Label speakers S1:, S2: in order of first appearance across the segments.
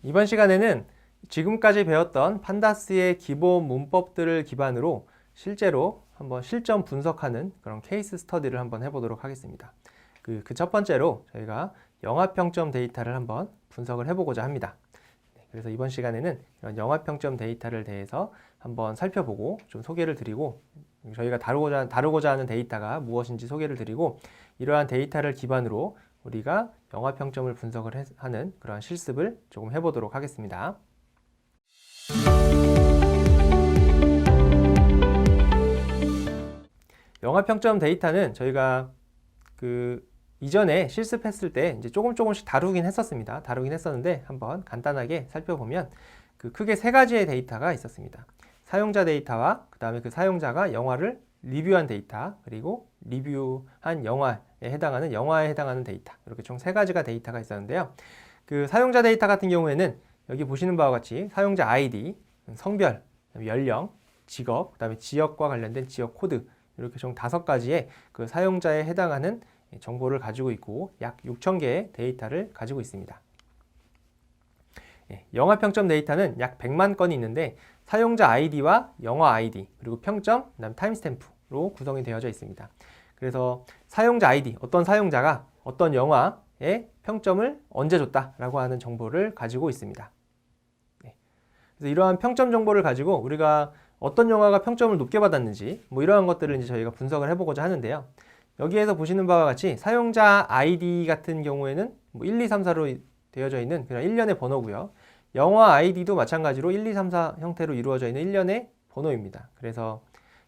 S1: 이번 시간에는 지금까지 배웠던 판다스의 기본 문법들을 기반으로 실제로 한번 실전 분석하는 그런 케이스 스터디를 한번 해보도록 하겠습니다. 그 첫 번째로 저희가 영화평점 데이터를 한번 분석을 해보고자 합니다. 그래서 이번 시간에는 이런 영화평점 데이터를 대해서 한번 살펴보고 좀 소개를 드리고, 저희가 다루고자 하는 데이터가 무엇인지 소개를 드리고, 이러한 데이터를 기반으로 우리가 영화평점을 분석을 하는 그런 실습을 조금 해보도록 하겠습니다. 영화평점 데이터는 저희가 이전에 실습했을 때 이제 조금씩 다루긴 했었는데 한번 간단하게 살펴보면 크게 세 가지의 데이터가 있었습니다. 사용자 데이터와 그 다음에 그 사용자가 영화를 리뷰한 데이터, 그리고 리뷰한 영화에 해당하는 데이터, 이렇게 총 세 가지가 데이터가 있었는데요. 사용자 데이터 같은 경우에는 여기 보시는 바와 같이 사용자 아이디, 성별, 연령, 직업, 그 다음에 지역과 관련된 지역 코드, 이렇게 총 5가지의 사용자에 해당하는 정보를 가지고 있고 약 6,000개의 데이터를 가지고 있습니다. 영화평점 데이터는 약 100만 건이 있는데 사용자 아이디와 영화 아이디, 그리고 평점, 그 다음 타임스탬프로 구성이 되어져 있습니다. 그래서 사용자 아이디, 어떤 사용자가 어떤 영화에 평점을 언제 줬다라고 하는 정보를 가지고 있습니다. 그래서 이러한 평점 정보를 가지고 우리가 어떤 영화가 평점을 높게 받았는지 이러한 것들을 이제 저희가 분석을 해보고자 하는데요. 여기에서 보시는 바와 같이 사용자 아이디 같은 경우에는 1, 2, 3, 4로 되어져 있는 그냥 일련의 번호고요. 영화 아이디도 마찬가지로 1, 2, 3, 4 형태로 이루어져 있는 일련의 번호입니다. 그래서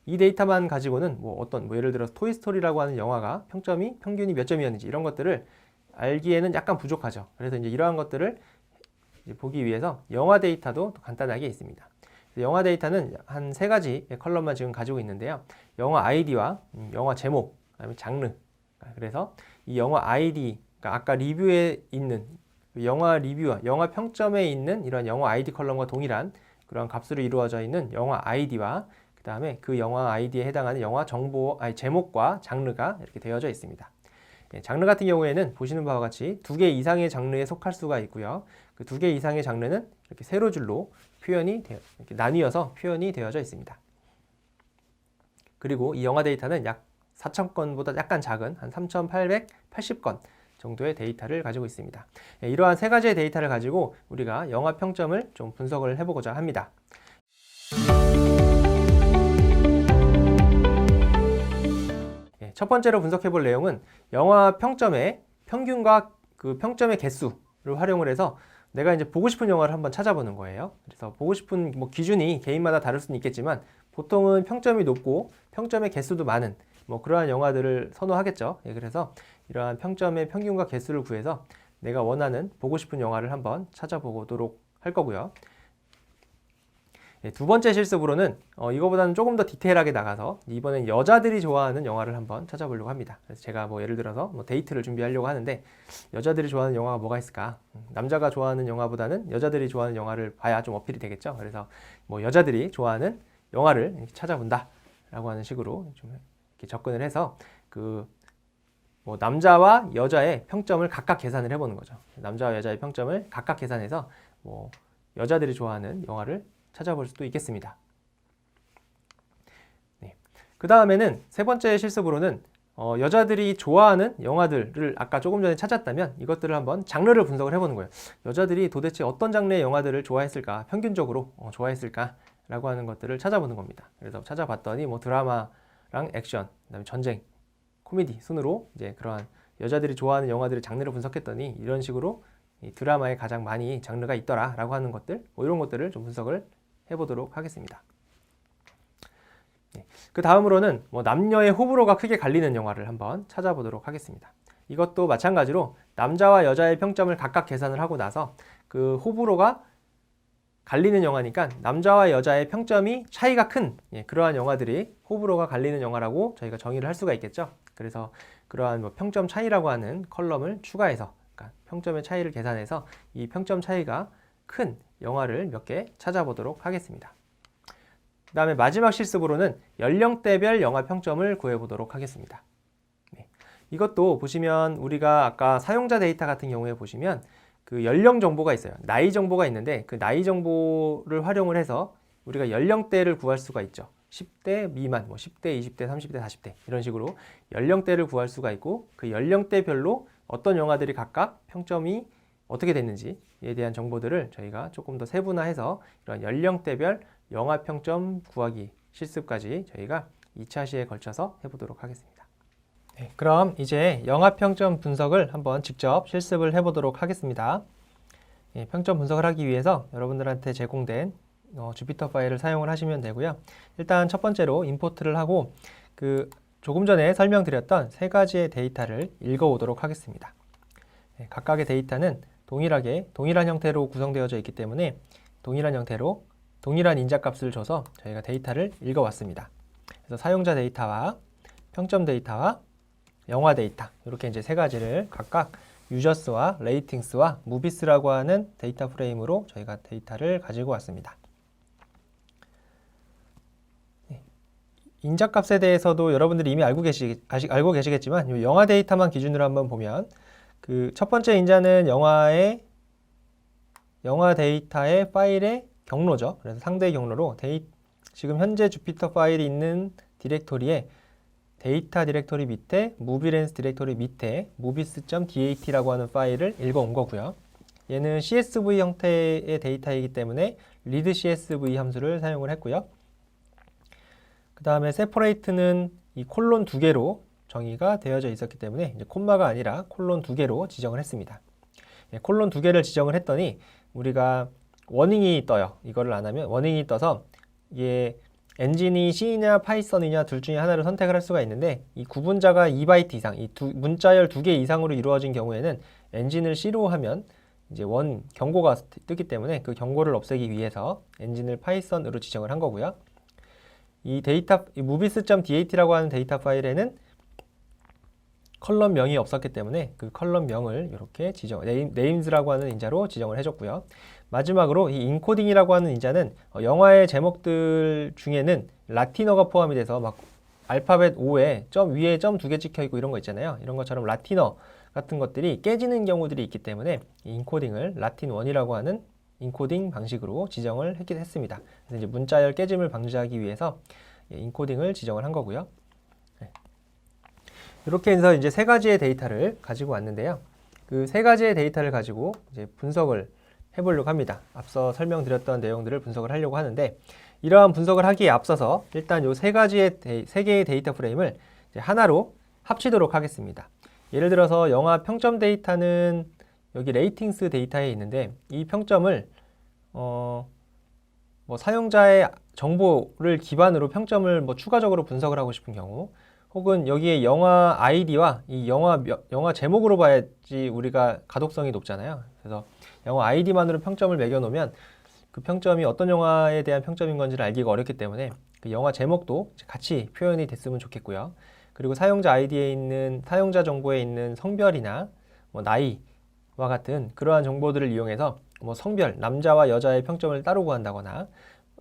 S1: 이 데이터만 가지고는 예를 들어서 토이스토리라고 하는 영화가 평균이 몇 점이었는지 이런 것들을 알기에는 약간 부족하죠. 그래서 이제 이러한 것들을 이제 보기 위해서 영화 데이터도 간단하게 있습니다. 영화 데이터는 한 3가지의 컬럼만 지금 가지고 있는데요. 영화 아이디와 영화 제목, 그다음에 장르. 그래서 이 영화 아이디, 그러니까 아까 리뷰에 있는 영화 리뷰와 영화 평점에 있는 이런 영화 아이디 컬럼과 동일한 그런 값으로 이루어져 있는 영화 아이디와 그 다음에 그 영화 아이디에 해당하는 영화 제목과 장르가 이렇게 되어져 있습니다. 장르 같은 경우에는 보시는 바와 같이 2개 이상의 장르에 속할 수가 있고요. 그 2개 이상의 장르는 이렇게 세로줄로 이렇게 나뉘어서 표현이 되어져 있습니다. 그리고 이 영화 데이터는 약 4,000건보다 약간 작은 한 3,880건 정도의 데이터를 가지고 있습니다. 이러한 3가지의 데이터를 가지고 우리가 영화 평점을 좀 분석을 해보고자 합니다. 첫 번째로 분석해 볼 내용은 영화 평점의 평균과 평점의 개수를 활용을 해서 내가 이제 보고 싶은 영화를 한번 찾아보는 거예요. 그래서 보고 싶은 기준이 개인마다 다를 수는 있겠지만 보통은 평점이 높고 평점의 개수도 많은 그러한 영화들을 선호하겠죠. 그래서 이러한 평점의 평균과 개수를 구해서 내가 원하는 보고 싶은 영화를 한번 찾아보도록 할 거고요. 두 번째 실습으로는 이거보다는 조금 더 디테일하게 나가서 이번엔 여자들이 좋아하는 영화를 한번 찾아보려고 합니다. 그래서 제가 예를 들어서 데이트를 준비하려고 하는데 여자들이 좋아하는 영화가 뭐가 있을까? 남자가 좋아하는 영화보다는 여자들이 좋아하는 영화를 봐야 좀 어필이 되겠죠. 그래서 여자들이 좋아하는 영화를 이렇게 찾아본다 라고 하는 식으로 좀 이렇게 접근을 해서 남자와 여자의 평점을 각각 계산을 해보는 거죠. 남자와 여자의 평점을 각각 계산해서 여자들이 좋아하는 영화를 찾아볼 수도 있겠습니다. 그 다음에는 세 번째 실습으로는 여자들이 좋아하는 영화들을 아까 조금 전에 찾았다면 이것들을 한번 장르를 분석을 해보는 거예요. 여자들이 도대체 어떤 장르의 영화들을 좋아했을까, 평균적으로 좋아했을까 라고 하는 것들을 찾아보는 겁니다. 그래서 찾아봤더니 드라마랑 액션, 그다음에 전쟁, 코미디 순으로 이제 그러한 여자들이 좋아하는 영화들의 장르를 분석했더니 이런 식으로 이 드라마에 가장 많이 장르가 있더라 라고 하는 것들, 이런 것들을 좀 분석을 해보도록 하겠습니다. 그 다음으로는 남녀의 호불호가 크게 갈리는 영화를 한번 찾아보도록 하겠습니다. 이것도 마찬가지로 남자와 여자의 평점을 각각 계산을 하고 나서 그 호불호가 갈리는 영화니까 남자와 여자의 평점이 차이가 큰 그러한 영화들이 호불호가 갈리는 영화라고 저희가 정의를 할 수가 있겠죠. 그래서 그러한 평점 차이라고 하는 컬럼을 추가해서, 그러니까 평점의 차이를 계산해서 이 평점 차이가 큰 영화를 몇 개 찾아보도록 하겠습니다. 그 다음에 마지막 실습으로는 연령대별 영화 평점을 구해보도록 하겠습니다. 이것도 보시면 우리가 아까 사용자 데이터 같은 경우에 보시면 그 연령 정보가 있어요. 나이 정보가 있는데 그 나이 정보를 활용을 해서 우리가 연령대를 구할 수가 있죠. 10대 미만, 뭐 10대, 20대, 30대, 40대 이런 식으로 연령대를 구할 수가 있고 그 연령대별로 어떤 영화들이 각각 평점이 어떻게 됐는지에 대한 정보들을 저희가 조금 더 세분화해서 이런 연령대별 영화 평점 구하기 실습까지 저희가 2차 시에 걸쳐서 해보도록 하겠습니다. 네, 그럼 이제 영화 평점 분석을 한번 직접 실습을 해보도록 하겠습니다. 네, 평점 분석을 하기 위해서 여러분들한테 제공된 주피터 파일을 사용을 하시면 되고요. 일단 첫 번째로 임포트를 하고 그 조금 전에 설명드렸던 세 가지의 데이터를 읽어오도록 하겠습니다. 네, 각각의 데이터는 동일한 형태로 구성되어져 있기 때문에 동일한 형태로 동일한 인자값을 줘서 저희가 데이터를 읽어왔습니다. 그래서 사용자 데이터와 평점 데이터와 영화 데이터 이렇게 이제 세 가지를 각각 유저스와 레이팅스와 무비스라고 하는 데이터 프레임으로 저희가 데이터를 가지고 왔습니다. 인자값에 대해서도 여러분들이 이미 알고 계시겠지만 이 영화 데이터만 기준으로 한번 보면 그 첫 번째 인자는 영화 데이터의 파일의 경로죠. 그래서 상대의 경로로 지금 현재 주피터 파일이 있는 디렉토리에 데이터 디렉토리 밑에 무비렌스 디렉토리 밑에 movies.dat라고 하는 파일을 읽어온 거고요. 얘는 CSV 형태의 데이터이기 때문에 read CSV 함수를 사용을 했고요. 그 다음에 separate는 이 콜론 2개로 정의가 되어져 있었기 때문에 이제 콤마가 아니라 콜론 2개로 지정을 했습니다. 콜론 2개를 지정을 했더니 우리가 워닝이 떠요. 이거를 안 하면 워닝이 떠서 이게 엔진이 C냐 파이썬이냐 둘 중에 하나를 선택을 할 수가 있는데 이 구분자가 2바이트 이상, 이 문자열 2개 이상으로 이루어진 경우에는 엔진을 C로 하면 이제 경고가 뜨기 때문에 그 경고를 없애기 위해서 엔진을 파이썬으로 지정을 한 거고요. 이 movies.dat라고 하는 데이터 파일에는 컬럼명이 없었기 때문에 그 컬럼명을 이렇게 names라고 하는 인자로 지정을 해줬고요. 마지막으로 이 인코딩이라고 하는 인자는 영화의 제목들 중에는 라틴어가 포함이 돼서 막 알파벳 O에 점 위에 점 2개 찍혀 있고 이런 거 있잖아요. 이런 것처럼 라틴어 같은 것들이 깨지는 경우들이 있기 때문에 이 인코딩을 라틴 1이라고 하는 인코딩 방식으로 지정을 했습니다. 그래서 이제 문자열 깨짐을 방지하기 위해서 인코딩을 지정을 한 거고요. 이렇게 해서 이제 세 가지의 데이터를 가지고 왔는데요. 그 세 가지의 데이터를 가지고 이제 분석을 해보려고 합니다. 앞서 설명드렸던 내용들을 분석을 하려고 하는데 이러한 분석을 하기에 앞서서 일단 이 세 개의 데이터 프레임을 이제 하나로 합치도록 하겠습니다. 예를 들어서 영화 평점 데이터는 여기 레이팅스 데이터에 있는데 이 평점을 뭐 사용자의 정보를 기반으로 평점을 뭐 추가적으로 분석을 하고 싶은 경우 혹은 여기에 영화 아이디와 이 영화 제목으로 봐야지 우리가 가독성이 높잖아요. 그래서 영화 아이디만으로 평점을 매겨놓으면 그 평점이 어떤 영화에 대한 평점인 건지를 알기가 어렵기 때문에 그 영화 제목도 같이 표현이 됐으면 좋겠고요. 그리고 사용자 아이디에 있는 사용자 정보에 있는 성별이나 뭐 나이와 같은 그러한 정보들을 이용해서 뭐 성별, 남자와 여자의 평점을 따로 구한다거나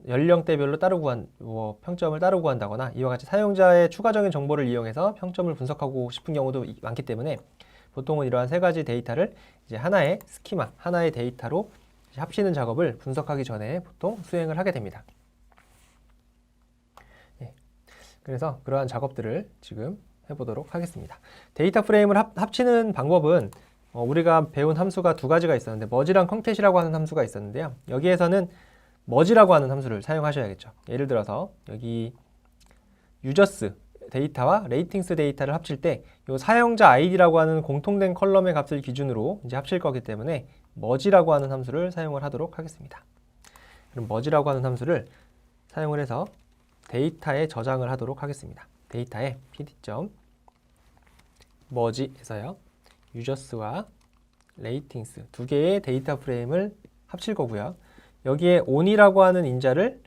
S1: 연령대별로 평점을 따로 구한다거나 이와 같이 사용자의 추가적인 정보를 이용해서 평점을 분석하고 싶은 경우도 많기 때문에 보통은 이러한 세 가지 데이터를 이제 하나의 스키마, 하나의 데이터로 합치는 작업을 분석하기 전에 보통 수행을 하게 됩니다. 그래서 그러한 작업들을 지금 해보도록 하겠습니다. 데이터 프레임을 합치는 방법은 우리가 배운 함수가 두 가지가 있었는데 머지랑 컨캣이라고 하는 함수가 있었는데요. 여기에서는 머지라고 하는 함수를 사용하셔야겠죠. 예를 들어서 여기 유저스 데이터와 레이팅스 데이터를 합칠 때 이 사용자 아이디라고 하는 공통된 컬럼의 값을 기준으로 이제 합칠 거기 때문에 머지라고 하는 함수를 사용을 하도록 하겠습니다. 그럼 머지라고 하는 함수를 사용을 해서 데이터에 저장을 하도록 하겠습니다. 데이터에 pd.머지에서요 유저스와 레이팅스 두 개의 데이터 프레임을 합칠 거고요. 여기에 on이라고 하는 인자를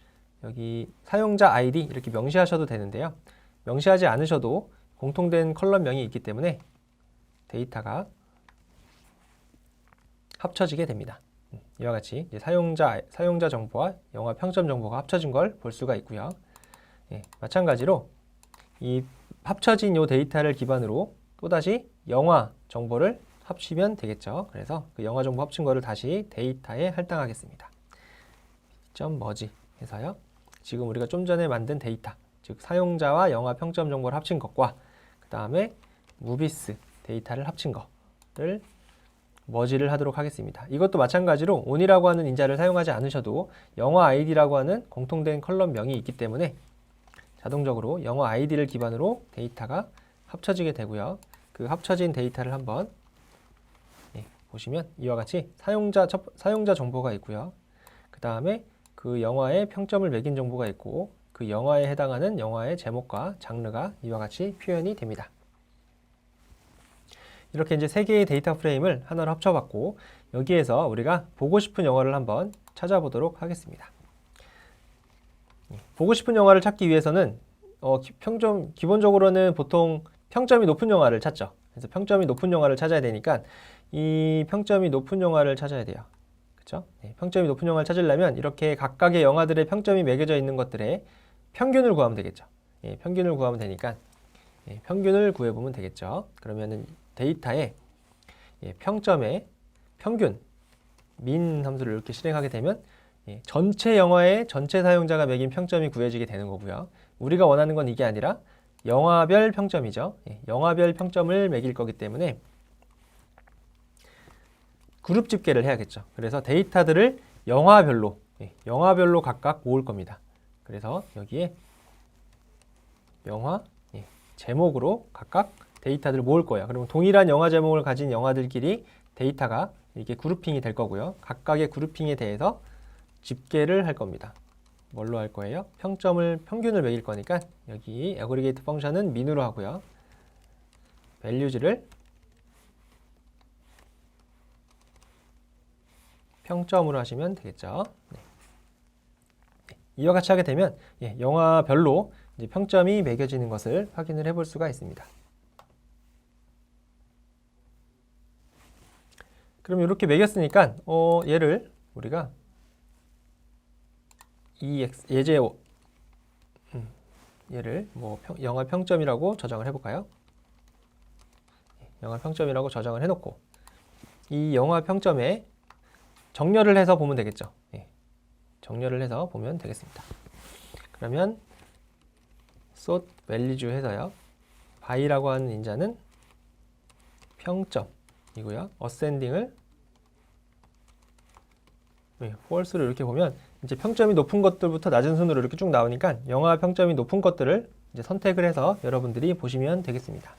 S1: 여기 사용자 아이디 이렇게 명시하셔도 되는데요. 명시하지 않으셔도 공통된 컬럼명이 있기 때문에 데이터가 합쳐지게 됩니다. 이와 같이 이제 사용자 정보와 영화 평점 정보가 합쳐진 걸 볼 수가 있고요. 마찬가지로 이 합쳐진 이 데이터를 기반으로 또다시 영화 정보를 합치면 되겠죠. 그래서 그 영화 정보 합친 거를 다시 데이터에 할당하겠습니다. 점 머지 해서요. 지금 우리가 좀 전에 만든 데이터, 즉 사용자와 영화 평점 정보를 합친 것과 그 다음에 무비스 데이터를 합친 거를 머지를 하도록 하겠습니다. 이것도 마찬가지로 on이라고 하는 인자를 사용하지 않으셔도 영화 아이디라고 하는 공통된 컬럼명이 있기 때문에 자동적으로 영화 아이디를 기반으로 데이터가 합쳐지게 되고요. 그 합쳐진 데이터를 한번 보시면 이와 같이 사용자 정보가 있고요. 그 다음에 그 영화의 평점을 매긴 정보가 있고 그 영화에 해당하는 영화의 제목과 장르가 이와 같이 표현이 됩니다. 이렇게 이제 세 개의 데이터 프레임을 하나로 합쳐봤고 여기에서 우리가 보고 싶은 영화를 한번 찾아보도록 하겠습니다. 보고 싶은 영화를 찾기 위해서는 기본적으로는 보통 평점이 높은 영화를 찾죠. 그래서 평점이 높은 영화를 찾아야 되니까 이 평점이 높은 영화를 찾아야 돼요. 그렇죠? 평점이 높은 영화를 찾으려면 이렇게 각각의 영화들의 평점이 매겨져 있는 것들의 평균을 구하면 되겠죠. 평균을 구하면 되니까 평균을 구해보면 되겠죠. 그러면은 데이터에 평점의 평균 민 함수를 이렇게 실행하게 되면 전체 영화의 전체 사용자가 매긴 평점이 구해지게 되는 거고요. 우리가 원하는 건 이게 아니라 영화별 평점이죠. 영화별 평점을 매길 거기 때문에 그룹 집계를 해야겠죠. 그래서 데이터들을 영화별로 각각 모을 겁니다. 그래서 여기에 영화 제목으로 각각 데이터들을 모을 거예요. 그러면 동일한 영화 제목을 가진 영화들끼리 데이터가 이렇게 그룹핑이 될 거고요. 각각의 그룹핑에 대해서 집계를 할 겁니다. 뭘로 할 거예요? 평균을 매길 거니까 여기 aggregate 펑션은 민으로 하고요. values를 평점으로 하시면 되겠죠. 이와 같이 하게 되면 영화별로 이제 평점이 매겨지는 것을 확인을 해볼 수가 있습니다. 그럼 이렇게 매겼으니까 얘를 우리가 얘를 영화 평점이라고 저장을 해볼까요? 영화 평점이라고 저장을 해놓고 이 영화 평점에 정렬을 해서 보면 되겠죠. 정렬을 해서 보면 되겠습니다. 그러면 sort values 해서요. by라고 하는 인자는 평점이고요. ascending을 false로 이렇게 보면 이제 평점이 높은 것들부터 낮은 순으로 이렇게 쭉 나오니까 영화 평점이 높은 것들을 이제 선택을 해서 여러분들이 보시면 되겠습니다.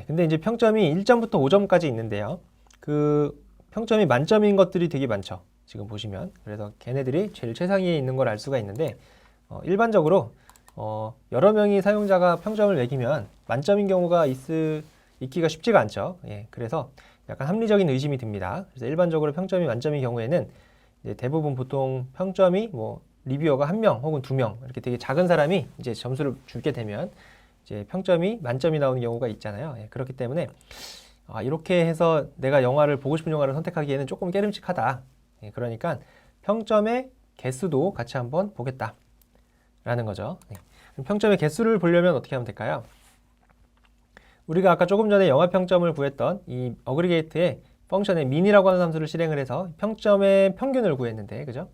S1: 근데 이제 평점이 1점부터 5점까지 있는데요. 그 평점이 만점인 것들이 되게 많죠. 지금 보시면. 그래서 걔네들이 제일 최상위에 있는 걸 알 수가 있는데 일반적으로 여러 명의 사용자가 평점을 매기면 만점인 경우가 있기가 쉽지가 않죠. 그래서 약간 합리적인 의심이 듭니다. 그래서 일반적으로 평점이 만점인 경우에는 이제 대부분 보통 평점이 리뷰어가 1명 혹은 2명 이렇게 되게 작은 사람이 이제 점수를 주게 되면 이제 평점이 만점이 나오는 경우가 있잖아요. 그렇기 때문에 이렇게 해서 내가 보고 싶은 영화를 선택하기에는 조금 깨름칙하다. 그러니까 평점의 개수도 같이 한번 보겠다라는 거죠. 평점의 개수를 보려면 어떻게 하면 될까요? 우리가 아까 조금 전에 영화 평점을 구했던 이 어그리게이트의 펑션에 min이라고 하는 함수를 실행을 해서 평점의 평균을 구했는데, 그죠?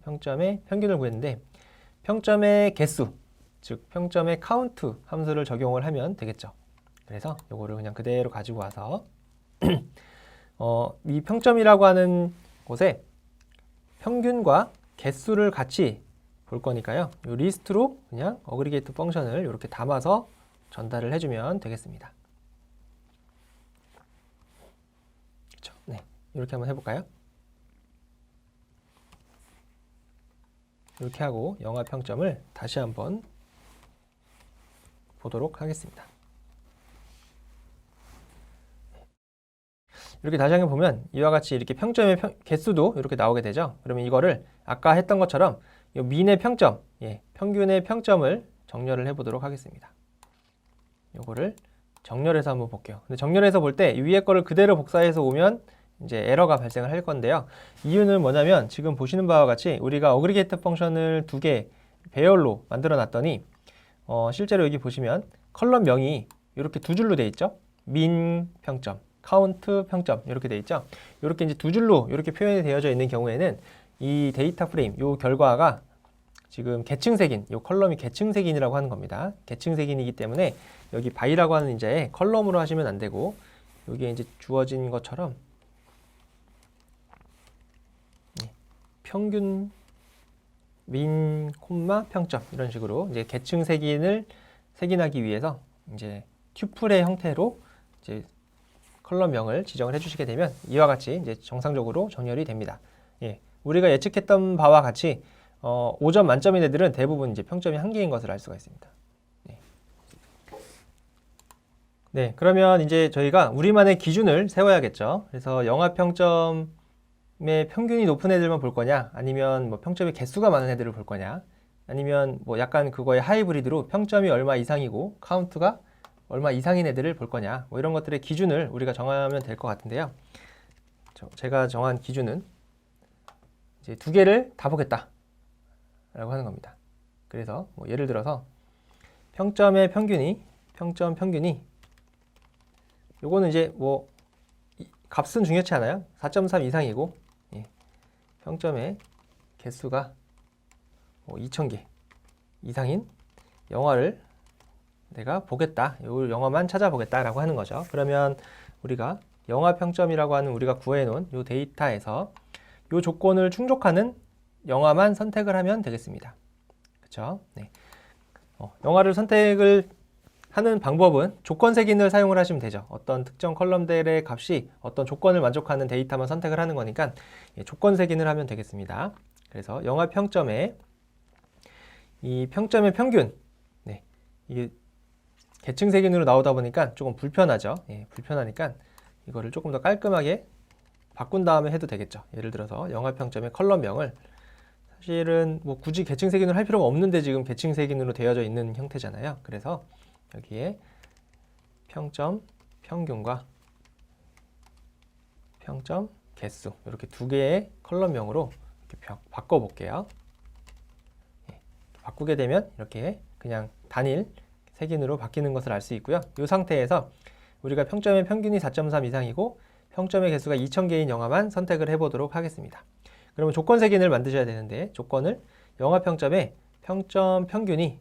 S1: 평점의 평균을 구했는데 평점의 개수, 즉 평점의 count 함수를 적용을 하면 되겠죠. 그래서 이거를 그냥 그대로 가지고 와서 이 평점이라고 하는 곳에 평균과 개수를 같이 볼 거니까요. 이 리스트로 그냥 어그리게이트 펑션을 이렇게 담아서 전달을 해주면 되겠습니다. 그렇죠? 이렇게 한번 해볼까요? 이렇게 하고 영화 평점을 다시 한번 보도록 하겠습니다. 이렇게 다시 한번 보면 이와 같이 이렇게 평점의 개수도 이렇게 나오게 되죠. 그러면 이거를 아까 했던 것처럼 이 민의 평점, 평균의 평점을 정렬을 해보도록 하겠습니다. 요거를 정렬해서 한번 볼게요. 근데 정렬해서 볼 때 위에 거를 그대로 복사해서 오면 이제 에러가 발생을 할 건데요. 이유는 뭐냐면 지금 보시는 바와 같이 우리가 어그리게이트 펑션을 2개 배열로 만들어 놨더니 실제로 여기 보시면 컬럼명이 이렇게 2줄로 돼 있죠. 민 평점, 카운트 평점 이렇게 돼 있죠. 이렇게 이제 두 줄로 이렇게 표현이 되어져 있는 경우에는 이 데이터 프레임, 요 결과가 지금 계층색인, 요 컬럼이 계층색인이라고 하는 겁니다. 계층색인이기 때문에 여기 바이라고 하는 인자에 컬럼으로 하시면 안 되고 여기에 이제 주어진 것처럼 평균 민 콤마 평점 이런 식으로 이제 계층색인을 색인하기 위해서 이제 튜플의 형태로 이제 컬럼명을 지정을 해주시게 되면 이와 같이 이제 정상적으로 정렬이 됩니다. 예, 우리가 예측했던 바와 같이 5점 만점인 애들은 대부분 이제 평점이 1개인 것을 알 수가 있습니다. 네. 네, 그러면 이제 저희가 우리만의 기준을 세워야겠죠. 그래서 영화 평점의 평균이 높은 애들만 볼 거냐, 아니면 뭐 평점의 개수가 많은 애들을 볼 거냐, 아니면 뭐 약간 그거의 하이브리드로 평점이 얼마 이상이고 카운트가 얼마 이상인 애들을 볼 거냐, 뭐 이런 것들의 기준을 우리가 정하면 될 것 같은데요. 제가 정한 기준은 이제 2개를 다 보겠다 라고 하는 겁니다. 그래서 뭐 예를 들어서 평점의 평균이 요거는 이제 뭐 값은 중요치 않아요. 4.3 이상이고, 예, 평점의 개수가 뭐 2000개 이상인 영화를 내가 보겠다, 요 영화만 찾아보겠다라고 하는 거죠. 그러면 우리가 영화 평점이라고 하는 우리가 구해놓은 요 데이터에서 요 조건을 충족하는 영화만 선택을 하면 되겠습니다. 그렇죠? 네. 영화를 선택을 하는 방법은 조건 색인을 사용을 하시면 되죠. 어떤 특정 컬럼들의 값이 어떤 조건을 만족하는 데이터만 선택을 하는 거니까 조건 색인을 하면 되겠습니다. 그래서 영화 평점에 이 평점의 평균, 네, 이게 계층 색인으로 나오다 보니까 조금 불편하죠. 예, 불편하니까 이거를 조금 더 깔끔하게 바꾼 다음에 해도 되겠죠. 예를 들어서 영화 평점의 컬럼명을 사실은 뭐 굳이 계층 색인을 할 필요가 없는데 지금 계층 색인으로 되어져 있는 형태잖아요. 그래서 여기에 평점 평균과 평점 개수 이렇게 2개의 컬럼명으로 이렇게 바꿔 볼게요. 예, 바꾸게 되면 이렇게 그냥 단일 색인으로 바뀌는 것을 알 수 있고요. 이 상태에서 우리가 평점의 평균이 4.3 이상이고 평점의 개수가 2000개인 영화만 선택을 해보도록 하겠습니다. 그러면 조건 색인을 만드셔야 되는데 조건을 영화 평점의 평점 평균이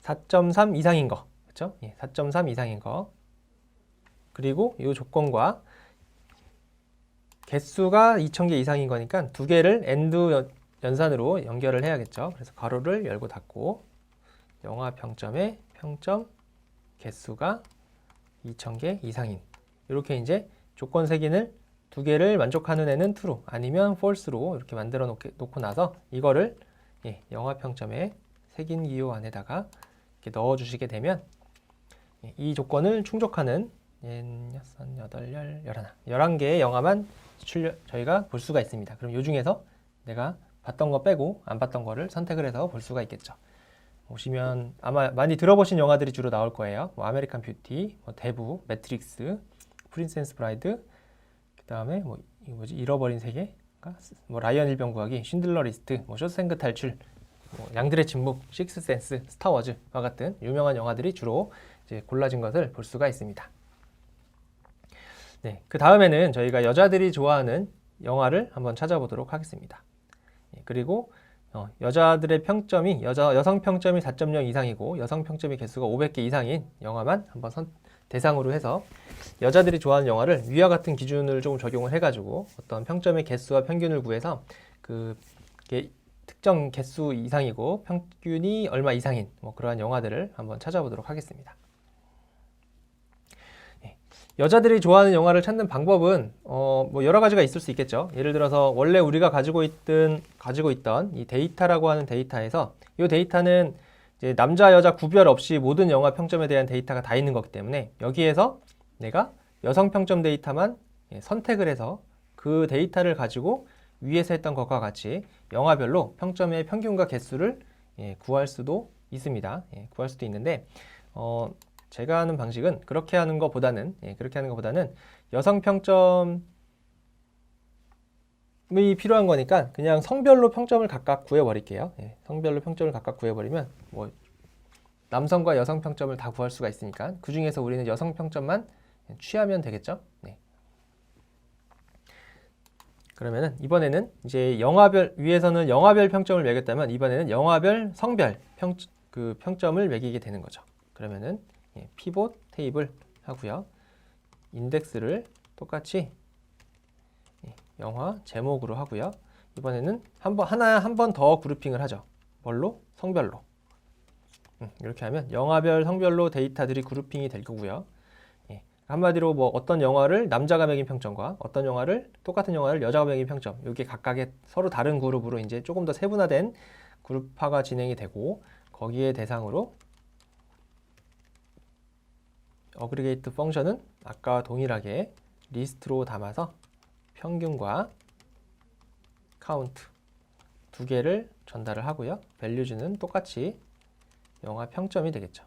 S1: 4.3 이상인 거, 그렇죠? 예, 4.3 이상인 거. 그리고 이 조건과 개수가 2000개 이상인 거니까 2개를 AND 연산으로 연결을 해야겠죠. 그래서 가로를 열고 닫고 영화 평점의 평점 개수가 2000개 이상인, 이렇게 이제 조건 색인을 2개를 만족하는 애는 true 아니면 false로 이렇게 만들어 놓고 나서 이거를 영화 평점의 색인 기호 안에다가 이렇게 넣어 주시게 되면 이 조건을 충족하는 6, 8, 10, 11개의 영화만 저희가 볼 수가 있습니다. 그럼 이 중에서 내가 봤던 거 빼고 안 봤던 거를 선택을 해서 볼 수가 있겠죠. 보시면 아마 많이 들어보신 영화들이 주로 나올 거예요. 뭐 아메리칸 뷰티, 뭐 대부, 매트릭스, 프린세스 브라이드, 그 다음에 뭐 이거 뭐지, 잃어버린 세계, 뭐 라이언 일병 구하기, 쉰들러 리스트, 뭐 쇼생크 탈출, 뭐 양들의 침묵, 식스센스, 스타워즈와 같은 유명한 영화들이 주로 이제 골라진 것을 볼 수가 있습니다. 네, 그 다음에는 저희가 여자들이 좋아하는 영화를 한번 찾아보도록 하겠습니다. 그리고 여자들의 평점이 여성 평점이 4.0 이상이고 여성 평점의 개수가 500개 이상인 영화만 한번 대상으로 해서 여자들이 좋아하는 영화를 위와 같은 기준을 조금 적용을 해가지고 어떤 평점의 개수와 평균을 구해서 그 특정 개수 이상이고 평균이 얼마 이상인 뭐 그러한 영화들을 한번 찾아보도록 하겠습니다. 여자들이 좋아하는 영화를 찾는 방법은 뭐 여러 가지가 있을 수 있겠죠. 예를 들어서 원래 우리가 가지고 있던 이 데이터라고 하는 데이터에서 이 데이터는 이제 남자 여자 구별 없이 모든 영화 평점에 대한 데이터가 다 있는 거기 때문에 여기에서 내가 여성 평점 데이터만 선택을 해서 그 데이터를 가지고 위에서 했던 것과 같이 영화별로 평점의 평균과 개수를 구할 수도 있습니다. 구할 수도 있는데 제가 하는 방식은 그렇게 하는 것보다는 여성 평점이 필요한 거니까 그냥 성별로 평점을 각각 구해버릴게요. 성별로 평점을 각각 구해버리면 뭐 남성과 여성 평점을 다 구할 수가 있으니까 그 중에서 우리는 여성 평점만 취하면 되겠죠. 네. 그러면은 이번에는 이제 영화별 위에서는 영화별 평점을 매겼다면 이번에는 영화별 성별 평점을 매기게 되는 거죠. 그러면은 피봇 테이블 하고요. 인덱스를 똑같이 영화 제목으로 하고요. 이번에는 한 번 더 그룹핑을 하죠. 뭘로? 성별로. 이렇게 하면 영화별 성별로 데이터들이 그룹핑이 될 거고요. 한마디로 뭐 어떤 영화를 남자가 매긴 평점과 어떤 영화를 똑같은 영화를 여자가 매긴 평점, 이게 각각의 서로 다른 그룹으로 이제 조금 더 세분화된 그룹화가 진행이 되고, 거기에 대상으로 어그리게이트 펑션은 아까와 동일하게 리스트로 담아서 평균과 카운트 두 개를 전달을 하고요. 밸류즈는 똑같이 영화 평점이 되겠죠.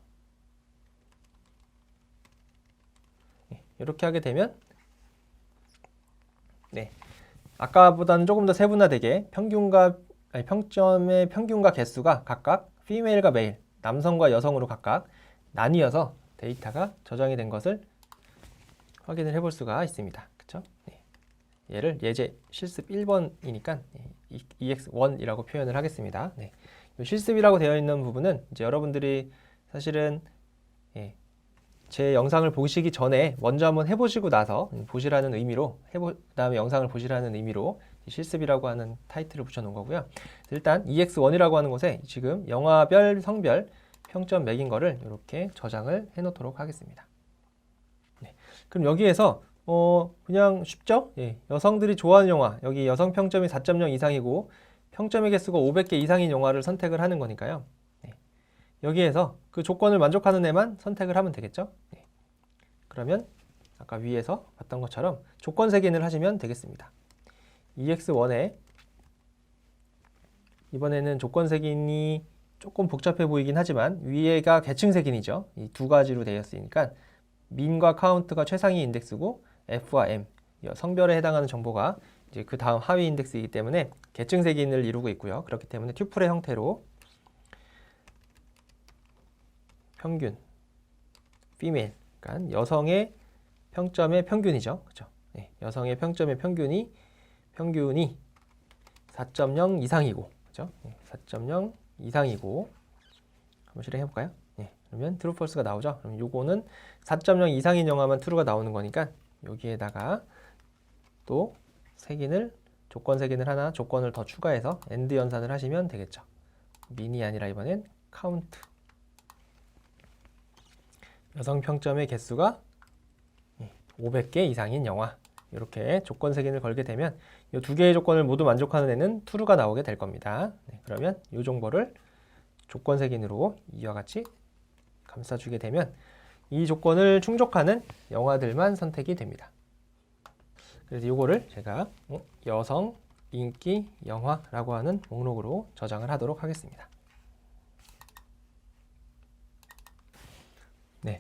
S1: 이렇게 하게 되면 아까보다는 조금 더 세분화되게 평점의 평균과 개수가 각각 피메일과 메일, 남성과 여성으로 각각 나뉘어서 데이터가 저장이 된 것을 확인을 해볼 수가 있습니다. 그쵸? 얘를 예제 실습 1번이니까 EX1이라고 표현을 하겠습니다. 실습이라고 되어 있는 부분은 이제 여러분들이 사실은 제 영상을 보시기 전에 먼저 한번 해보시고 나서 보시라는 의미로 그다음에 영상을 보시라는 의미로 실습이라고 하는 타이틀을 붙여놓은 거고요. 일단 EX1이라고 하는 곳에 지금 영화별 성별 평점 매긴 거를 이렇게 저장을 해놓도록 하겠습니다. 그럼 여기에서 그냥 쉽죠? 여성들이 좋아하는 영화, 여기 여성 평점이 4.0 이상이고 평점의 개수가 500개 이상인 영화를 선택을 하는 거니까요. 여기에서 그 조건을 만족하는 애만 선택을 하면 되겠죠. 그러면 아까 위에서 봤던 것처럼 조건 색인을 하시면 되겠습니다. EX1에 이번에는 조건 색인이 조금 복잡해 보이긴 하지만 위에가 계층 색인이죠. 이 두 가지로 되어 있으니까 민과 카운트가 최상위 인덱스고 F와 M 성별에 해당하는 정보가 이제 그 다음 하위 인덱스이기 때문에 계층 색인을 이루고 있고요. 그렇기 때문에 튜플의 형태로 평균, female, 그러니까 여성의 평점의 평균이죠. 그렇죠? 여성의 평점의 평균이 4.0 이상이고, 그렇죠? 4.0 이상이고, 한번 실행해 볼까요? 그러면 true, false가 나오죠. 그럼 요거는 4.0 이상인 영화만 true가 나오는 거니까 여기에다가 또 조건 색인을 하나 조건을 더 추가해서 AND 연산을 하시면 되겠죠. 민이 아니라 이번엔 count. 여성 평점의 개수가 500개 이상인 영화, 이렇게 조건 색인을 걸게 되면 이 두 개의 조건을 모두 만족하는 애는 true가 나오게 될 겁니다. 그러면 이 정보를 조건 색인으로 이와 같이 감싸주게 되면 이 조건을 충족하는 영화들만 선택이 됩니다. 그래서 이거를 제가 여성 인기 영화라고 하는 목록으로 저장을 하도록 하겠습니다.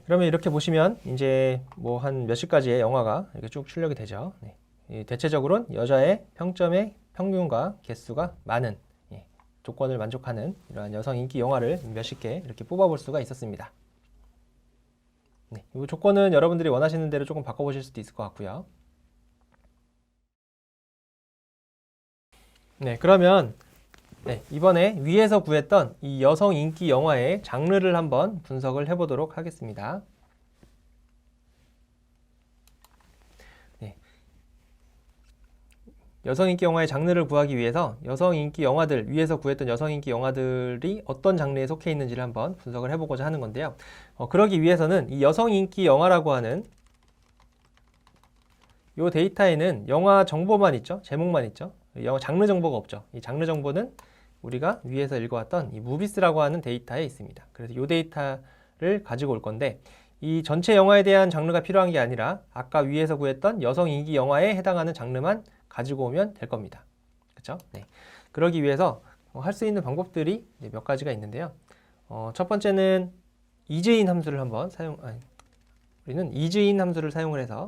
S1: 그러면 이렇게 보시면 이제 뭐 한 몇십 가지의 영화가 이렇게 쭉 출력이 되죠. 대체적으로는 여자의 평점의 평균과 개수가 많은 조건을 만족하는 이러한 여성 인기 영화를 몇십 개 이렇게 뽑아볼 수가 있었습니다. 이 조건은 여러분들이 원하시는 대로 조금 바꿔보실 수도 있을 것 같고요. 그러면 이번에 위에서 구했던 이 여성 인기 영화의 장르를 한번 분석을 해보도록 하겠습니다. 여성 인기 영화의 장르를 구하기 위해서 여성 인기 영화들, 위에서 구했던 여성 인기 영화들이 어떤 장르에 속해 있는지를 한번 분석을 해보고자 하는 건데요. 그러기 위해서는 이 여성 인기 영화라고 하는 이 데이터에는 영화 정보만 있죠. 제목만 있죠. 영화 장르 정보가 없죠. 이 장르 정보는 우리가 위에서 읽어왔던 이 무비스라고 하는 데이터에 있습니다. 그래서 이 데이터를 가지고 올 건데 이 전체 영화에 대한 장르가 필요한 게 아니라 아까 위에서 구했던 여성 인기 영화에 해당하는 장르만 가지고 오면 될 겁니다. 그렇죠? 그러기 위해서 할 수 있는 방법들이 몇 가지가 있는데요. 첫 번째는 이즈인 함수를 한번 우리는 이즈인 함수를 사용을 해서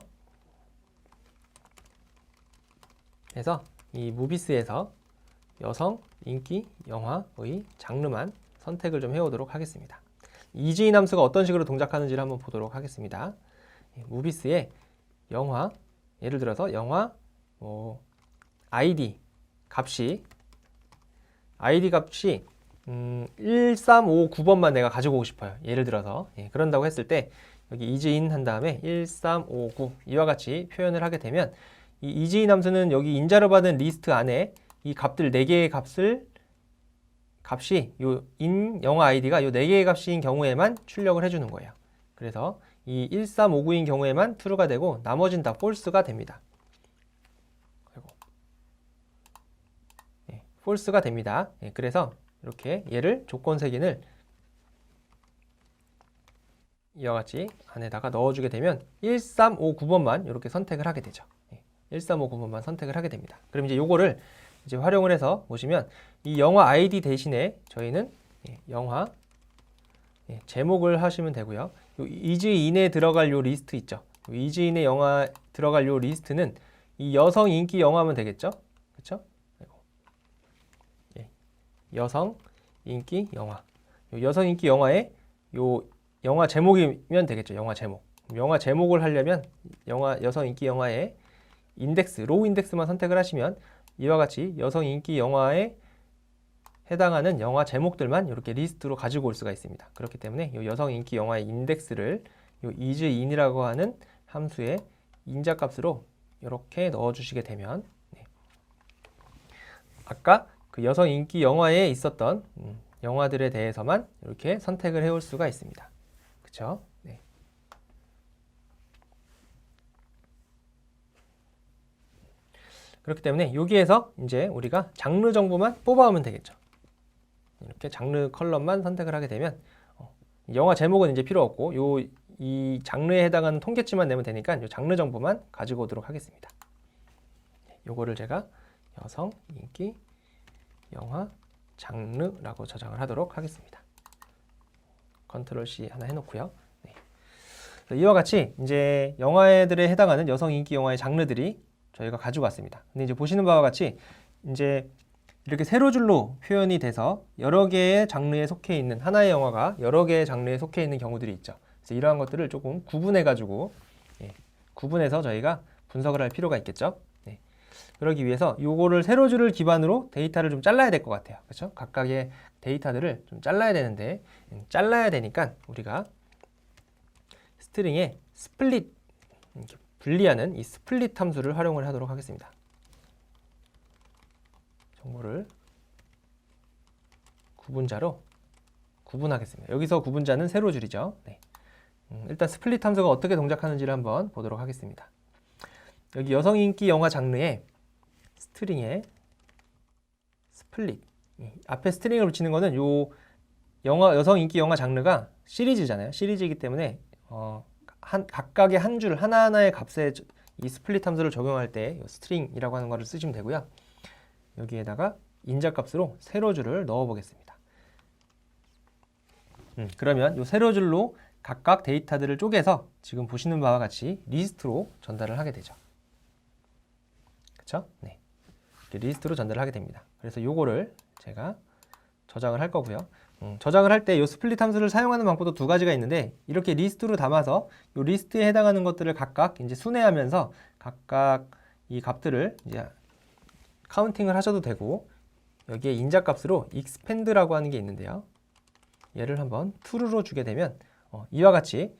S1: 이 무비스에서 여성 인기 영화의 장르만 선택을 좀 해오도록 하겠습니다. 이지인 함수가 어떤 식으로 동작하는지를 한번 보도록 하겠습니다. 무비스의 영화, 예를 들어서 영화 ID 값이 1359번만 내가 가지고 오고 싶어요. 예를 들어서 그런다고 했을 때 여기 이지인 한 다음에 1359 이와 같이 표현을 하게 되면 이 이지인 함수는 여기 인자로 받은 리스트 안에 이 값들 4개의 값이 요 인 영화 아이디가 요 4개의 값인 경우에만 출력을 해주는 거예요. 그래서 이 1359인 경우에만 true가 되고 나머지는 다 false가 됩니다. false가 됩니다. 그래서 이렇게 얘를 조건 색인을 이와 같이 안에다가 넣어주게 되면 1359번만 이렇게 선택을 하게 되죠. 1359번만 선택을 하게 됩니다. 그럼 이제 요거를 이제 활용을 해서 보시면 이 영화 아이디 대신에 저희는 영화 제목을 하시면 되고요. 요 이즈인에 들어갈 요 리스트 있죠. 이즈인의 영화 들어갈 요 리스트는 이 여성 인기 영화면 되겠죠. 그렇죠? 여성 인기 영화. 요 여성 인기 영화에 요 영화 제목이면 되겠죠. 영화 제목. 영화 제목을 하려면 여성 인기 영화의 인덱스, 로우 인덱스만 선택을 하시면 이와 같이 여성 인기 영화에 해당하는 영화 제목들만 이렇게 리스트로 가지고 올 수가 있습니다. 그렇기 때문에 이 여성 인기 영화의 인덱스를 이 isIn이라고 하는 함수의 인자값으로 이렇게 넣어주시게 되면 아까 그 여성 인기 영화에 있었던 영화들에 대해서만 이렇게 선택을 해올 수가 있습니다. 그렇죠? 네. 그렇기 때문에 여기에서 이제 우리가 장르 정보만 뽑아오면 되겠죠. 이렇게 장르 컬럼만 선택을 하게 되면 영화 제목은 이제 필요 없고 이 장르에 해당하는 통계치만 내면 되니까 이 장르 정보만 가지고 오도록 하겠습니다. 요거를 제가 여성 인기 영화 장르라고 저장을 하도록 하겠습니다. 컨트롤 C 하나 해놓고요. 네. 이와 같이 이제 영화들에 해당하는 여성 인기 영화의 장르들이 저희가 가지고 왔습니다. 근데 이제 보시는 바와 같이 이제 이렇게 세로 줄로 표현이 돼서 여러 개의 장르에 속해 있는 하나의 영화가 여러 개의 장르에 속해 있는 경우들이 있죠. 그래서 이러한 것들을 조금 구분해가지고 구분해서 저희가 분석을 할 필요가 있겠죠. 그러기 위해서 요거를 세로 줄을 기반으로 데이터를 좀 잘라야 될 것 같아요. 그렇죠? 각각의 데이터들을 좀 잘라야 되는데 잘라야 되니까 우리가 스트링에 스플릿 이렇게 분리하는 이 스플릿 함수를 활용을 하도록 하겠습니다. 정보를 구분자로 구분하겠습니다. 여기서 구분자는 세로 줄이죠. 네. 일단 스플릿 함수가 어떻게 동작하는지를 한번 보도록 하겠습니다. 여기 여성 인기 영화 장르에 스트링에 스플릿 앞에 스트링을 붙이는 거는 요 여성 인기 영화 장르가 시리즈잖아요. 시리즈이기 때문에 각각의 한 줄 하나하나의 값에 이 스플릿 함수를 적용할 때 스트링이라고 하는 거를 쓰시면 되고요. 여기에다가 인자값으로 세로 줄을 넣어 보겠습니다. 그러면 이 세로 줄로 각각 데이터들을 쪼개서 지금 보시는 바와 같이 리스트로 전달을 하게 되죠. 그렇죠? 네. 이렇게 리스트로 전달을 하게 됩니다. 그래서 요거를 제가 저장을 할 거고요. 저장을 할 때 이 스플릿 함수를 사용하는 방법도 두 가지가 있는데 이렇게 리스트로 담아서 이 리스트에 해당하는 것들을 각각 이제 순회하면서 각각 이 값들을 이제 카운팅을 하셔도 되고 여기에 인자값으로 expand라고 하는 게 있는데요. 얘를 한번 true로 주게 되면 이와 같이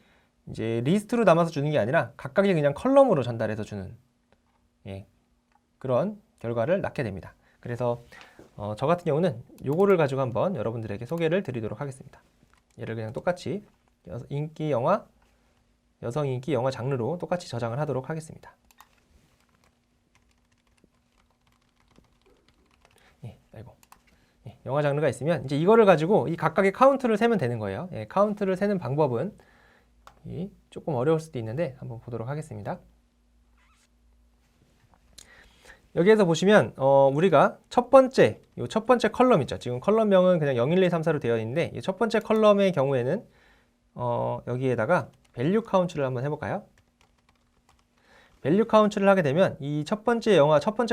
S1: 이제 리스트로 담아서 주는 게 아니라 각각의 그냥 컬럼으로 전달해서 주는 그런 결과를 낳게 됩니다. 그래서 저 같은 경우는 요거를 가지고 한번 여러분들에게 소개를 드리도록 하겠습니다. 얘를 그냥 똑같이 여성 인기 영화 장르로 똑같이 저장을 하도록 하겠습니다. 영화 장르가 있으면 이제 이거를 가지고 이 각각의 카운트를 세면 되는 거예요. 카운트를 세는 방법은 조금 어려울 수도 있는데 한번 보도록 하겠습니다. 여기에서 보시면 우리가 첫 번째 컬럼 있죠. 지금 컬럼명은 그냥 0, 1, 2, 3, 4로 되어 있는데 이 첫 번째 컬럼의 경우에는 여기에다가 밸류 카운트를 한번 해볼까요? 밸류 카운트를 하게 되면 이 첫 번째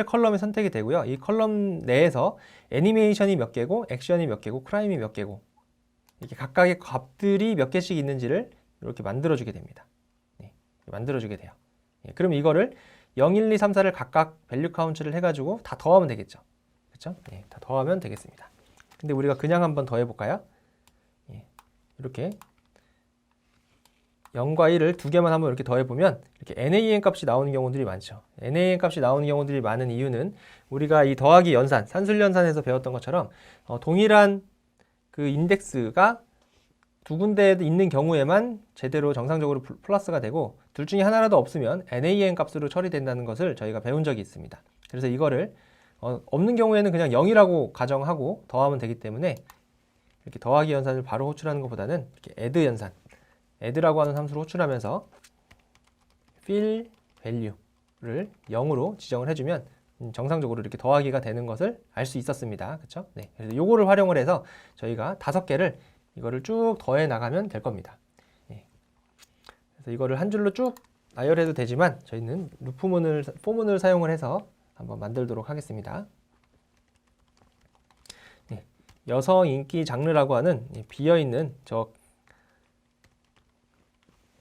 S1: 컬럼이 선택이 되고요. 이 컬럼 내에서 애니메이션이 몇 개고 액션이 몇 개고 크라임이 몇 개고 이렇게 각각의 값들이 몇 개씩 있는지를 이렇게 만들어주게 됩니다. 네, 만들어주게 돼요. 예, 그럼 이거를 0, 1, 2, 3, 4를 각각 밸류 카운트를 해가지고 다 더하면 되겠죠. 그렇죠? 예, 다 더하면 되겠습니다. 근데 우리가 그냥 한번 더해볼까요? 예, 이렇게 0과 1을 두 개만 한번 이렇게 더해보면 이렇게 NaN 값이 나오는 경우들이 많죠. NaN 값이 나오는 경우들이 많은 이유는 우리가 이 더하기 연산, 산술연산에서 배웠던 것처럼 동일한 그 인덱스가 두 군데에 있는 경우에만 제대로 정상적으로 플러스가 되고 둘 중에 하나라도 없으면 NaN 값으로 처리된다는 것을 저희가 배운 적이 있습니다. 그래서 이거를 없는 경우에는 그냥 0이라고 가정하고 더하면 되기 때문에 이렇게 더하기 연산을 바로 호출하는 것보다는 이렇게 add 연산, add라고 하는 함수로 호출하면서 fill value를 0으로 지정을 해주면 정상적으로 이렇게 더하기가 되는 것을 알 수 있었습니다. 그렇죠? 네. 그래서 요거를 활용을 해서 저희가 5개를 이거를 쭉 더해 나가면 될 겁니다. 예. 그래서 이거를 한 줄로 쭉 나열해도 되지만 저희는 포문을 사용을 해서 한번 만들도록 하겠습니다. 네. 여성 인기 장르라고 하는 비어있는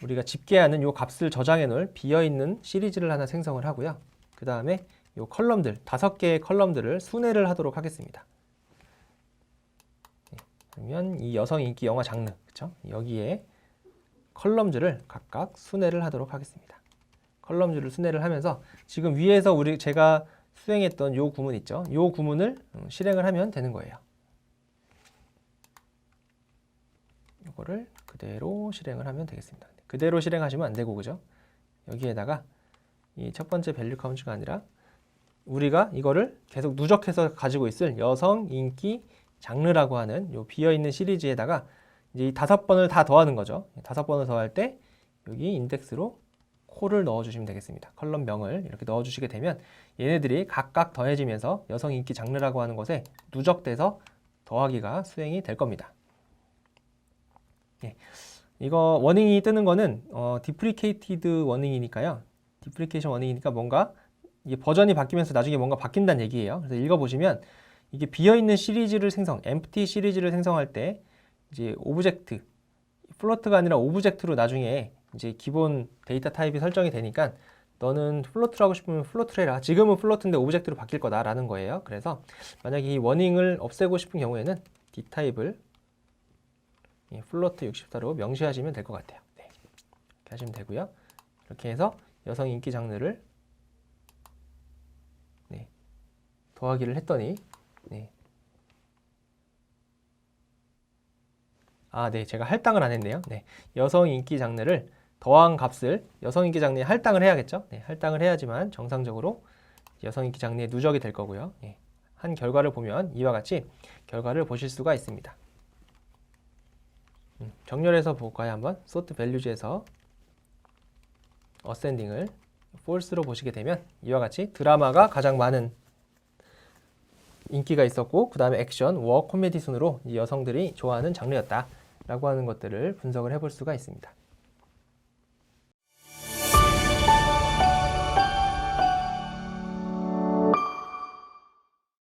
S1: 우리가 집계하는 요 값을 저장해 놓을 비어있는 시리즈를 하나 생성을 하고요. 그 다음에 요 컬럼들, 5개의 컬럼들을 순회를 하도록 하겠습니다. 네. 그러면 이 여성 인기 영화 장르, 그쵸? 여기에 컬럼들을 각각 순회를 하도록 하겠습니다. 컬럼들을 순회를 하면서 지금 위에서 제가 수행했던 요 구문 있죠? 요 구문을 실행을 하면 되는 거예요. 이거를 그대로 실행을 하면 되겠습니다. 그대로 실행하시면 안 되고, 그죠? 여기에다가 이 첫 번째 밸류 카운트가 아니라 우리가 이거를 계속 누적해서 가지고 있을 여성 인기 장르라고 하는 요 비어있는 시리즈에다가 이제 이 5번을 다 더하는 거죠. 5번을 더할 때 여기 인덱스로 콜을 넣어주시면 되겠습니다. 컬럼명을 이렇게 넣어주시게 되면 얘네들이 각각 더해지면서 여성 인기 장르라고 하는 것에 누적돼서 더하기가 수행이 될 겁니다. 예. 이거 워닝이 뜨는 거는 디프리케이티드 워닝이니까요. 디프리케이션 워닝이니까 뭔가 이게 버전이 바뀌면서 나중에 뭔가 바뀐다는 얘기예요. 그래서 읽어보시면 이게 비어있는 시리즈를 empty 시리즈를 생성할 때 이제 오브젝트, 플로트가 아니라 오브젝트로 나중에 이제 기본 데이터 타입이 설정이 되니까 너는 플로트라고 싶으면 플로트를 해라. 지금은 플로트인데 오브젝트로 바뀔 거다라는 거예요. 그래서 만약에 이 워닝을 없애고 싶은 경우에는 D 타입을 플로트 64로 명시하시면 될 것 같아요. 네. 이렇게 하시면 되고요. 이렇게 해서 여성 인기 장르를 더하기를 했더니 네, 제가 할당을 안 했네요. 네, 여성 인기 장르를 더한 값을 여성 인기 장르에 할당을 해야겠죠. 네, 할당을 해야지만 정상적으로 여성 인기 장르에 누적이 될 거고요. 네, 한 결과를 보면 이와 같이 결과를 보실 수가 있습니다. 정렬해서 볼까요? 한번 sort values에서 ascending을 false로 보시게 되면 이와 같이 드라마가 가장 많은 인기가 있었고 그 다음에 액션, 워, 코미디 순으로 이 여성들이 좋아하는 장르였다 라고 하는 것들을 분석을 해볼 수가 있습니다.